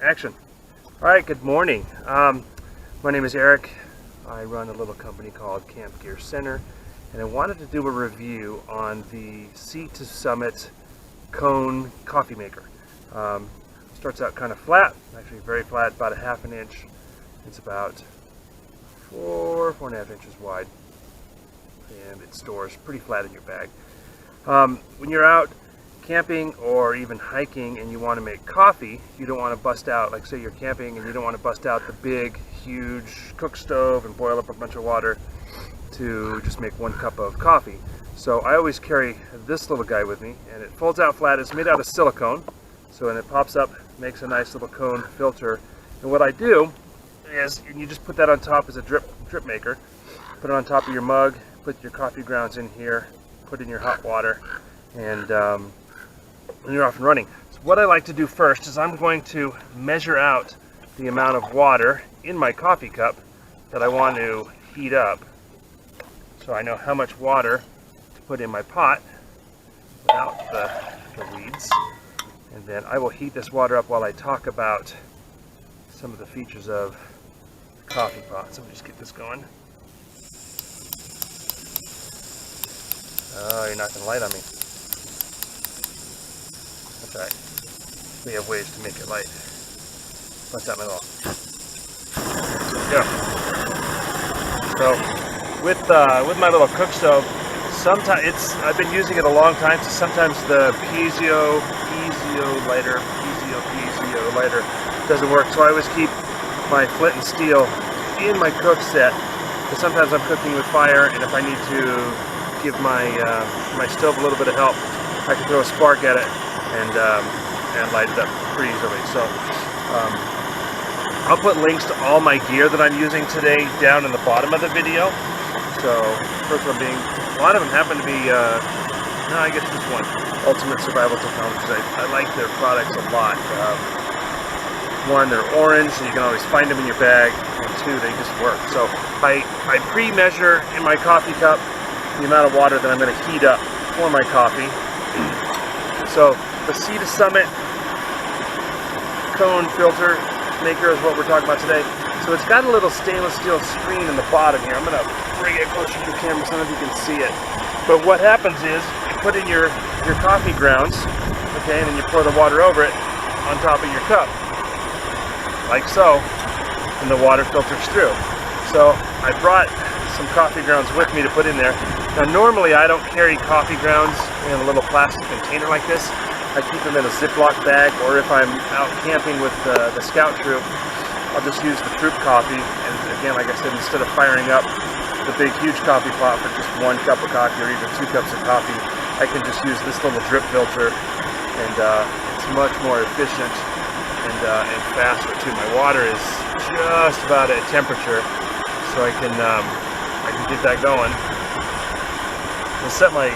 Action. All right, good morning. My name is Eric. I run a little company called Camp Gear Center, and I wanted to do a review on the Sea to Summit cone coffee maker. Starts out kind of flat, actually very flat, about 1/2 inch. It's about 4.5 inches wide, and it stores pretty flat in your bag. When you're out camping or even hiking and you want to make coffee, you don't want to bust out, like say you're camping and you don't want to bust out the big, huge cook stove and boil up a bunch of water to just make 1 cup of coffee. So I always carry this little guy with me, and it folds out flat. It's made out of silicone, so when it pops up, makes a nice little cone filter. And what I do is, and you just put that on top as a drip maker, put it on top of your mug, put your coffee grounds in here, put in your hot water, and you're off and running. So what I like to do first is I'm going to measure out the amount of water in my coffee cup that I want to heat up, so I know how much water to put in my pot without the weeds. And then I will heat this water up while I talk about some of the features of the coffee pot. So let me just get this going. Oh, you're knocking light on me. That's all right. We have ways to make it light. What's that, my little? Yeah. So with my little cook stove, sometimes I've been using it a long time. So sometimes the piezo lighter doesn't work. So I always keep my flint and steel in my cook set, because sometimes I'm cooking with fire, and if I need to give my stove a little bit of help, I can throw a spark at it and light it up pretty easily. So I'll put links to all my gear that I'm using today down in the bottom of the video. So first one being, a lot of them happen to be, no, I guess just one, Ultimate Survival Technologies. I like their products a lot. One, they're orange, so you can always find them in your bag, and 2, they just work. So I pre-measure in my coffee cup the amount of water that I'm going to heat up for my coffee. So the Sea to Summit cone filter maker is what we're talking about today. So it's got a little stainless steel screen in the bottom here. I'm going to bring it closer to the camera so that you can see it. But what happens is you put in your coffee grounds, okay, and then you pour the water over it on top of your cup, like so, and the water filters through. So I brought some coffee grounds with me to put in there. Now normally I don't carry coffee grounds in a little plastic container like this. I keep them in a Ziploc bag, or if I'm out camping with the scout troop, I'll just use the troop coffee. And again, like I said, instead of firing up the big huge coffee pot for just 1 cup of coffee or even 2 cups of coffee, I can just use this little drip filter, and it's much more efficient and faster too. My water is just about at temperature, so I can get that going. I'll set my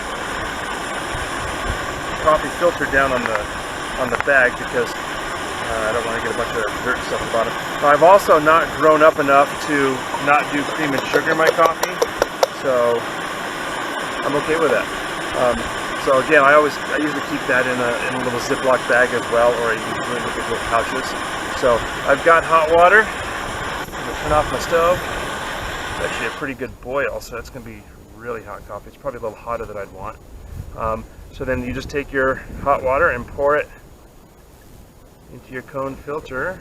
coffee filter down on the bag because I don't want to get a bunch of dirt and stuff at the bottom. Now, I've also not grown up enough to not do cream and sugar in my coffee, so I'm okay with that. So again, I usually keep that in a little Ziploc bag as well, or I usually look at little pouches. So I've got hot water. I'm gonna turn off my stove. It's actually a pretty good boil, so it's gonna be really hot coffee. It's probably a little hotter than I'd want. So then you just take your hot water and pour it into your cone filter.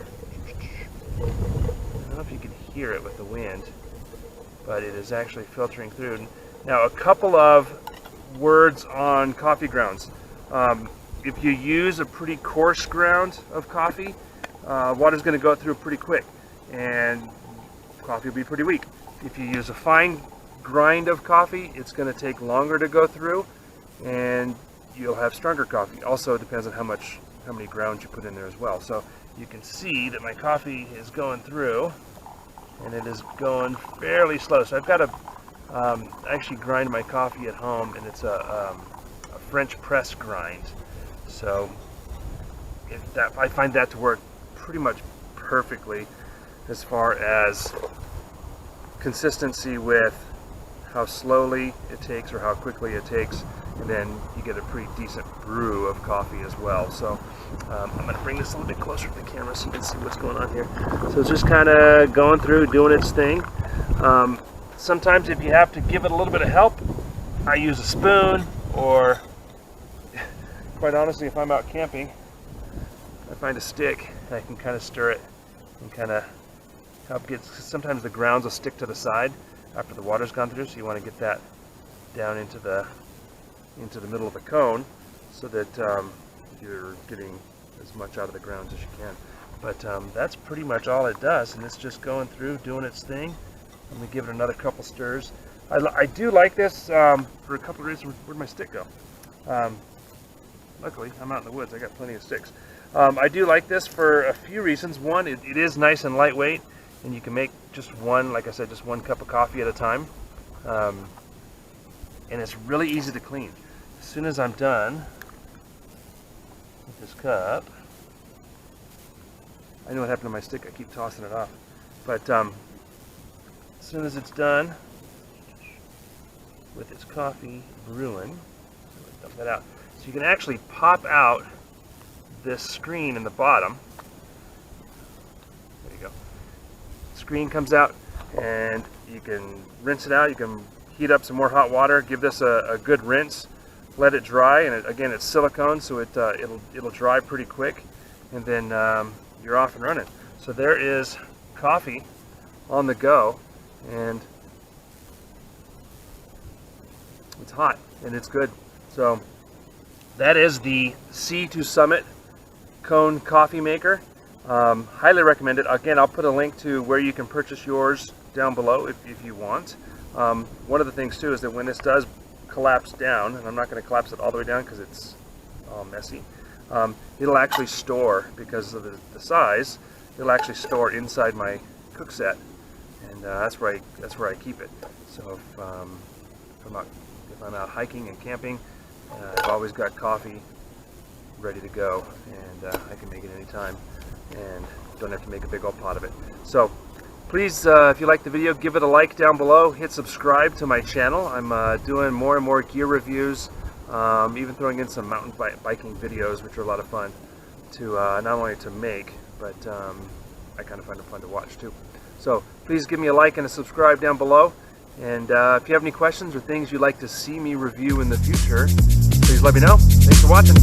I don't know if you can hear it with the wind, but it is actually filtering through. Now, a couple of words on coffee grounds. If you use a pretty coarse ground of coffee, water's going to go through pretty quick, and coffee will be pretty weak. If you use a fine grind of coffee, it's going to take longer to go through, and you'll have stronger coffee. Also, it depends on how many grounds you put in there as well. So you can see that my coffee is going through, and it is going fairly slow. So I've got to actually grind my coffee at home, and it's a French press grind. So I find that to work pretty much perfectly as far as consistency with how slowly it takes or how quickly it takes, and then you get a pretty decent brew of coffee as well. So I'm going to bring this a little bit closer to the camera so you can see what's going on here. So it's just kind of going through, doing its thing. Sometimes if you have to give it a little bit of help, I use a spoon, or quite honestly, if I'm out camping, I find a stick and I can kind of stir it and kind of help get, sometimes the grounds will stick to the side after the water's gone through, so you want to get that down into the middle of the cone so that you're getting as much out of the grounds as you can. But that's pretty much all it does, and it's just going through, doing its thing. I'm going to give it another couple stirs. I do like this for a couple of reasons. Where'd my stick go? Luckily, I'm out in the woods. I got plenty of sticks. I do like this for a few reasons. One, it is nice and lightweight, and you can make just one, like I said, just one cup of coffee at a time. And it's really easy to clean. As soon as I'm done with this cup, I know what happened to my stick. I keep tossing it off. But as soon as it's done with its coffee brewing, dump that out. So you can actually pop out this screen in the bottom. There you go. Screen comes out, and you can rinse it out. You can heat up some more hot water, give this a good rinse, let it dry, and again, it's silicone, so it'll dry pretty quick, and then you're off and running. So there is coffee on the go, and it's hot and it's good. So that is the C2 Summit cone coffee maker. Highly recommend it. Again, I'll put a link to where you can purchase yours down below if you want. One of the things too is that when this does collapse down, and I'm not going to collapse it all the way down because it's all messy, it'll actually store, because of the size, it'll actually store inside my cook set, and that's where I keep it. So if I'm out hiking and camping, I've always got coffee ready to go, and I can make it anytime and don't have to make a big old pot of it. So please, if you like the video, give it a like down below, hit subscribe to my channel. I'm doing more and more gear reviews, even throwing in some mountain biking videos, which are a lot of fun to not only to make, but I kind of find them fun to watch too. So please give me a like and a subscribe down below, and if you have any questions or things you'd like to see me review in the future, please let me know. Thanks for watching.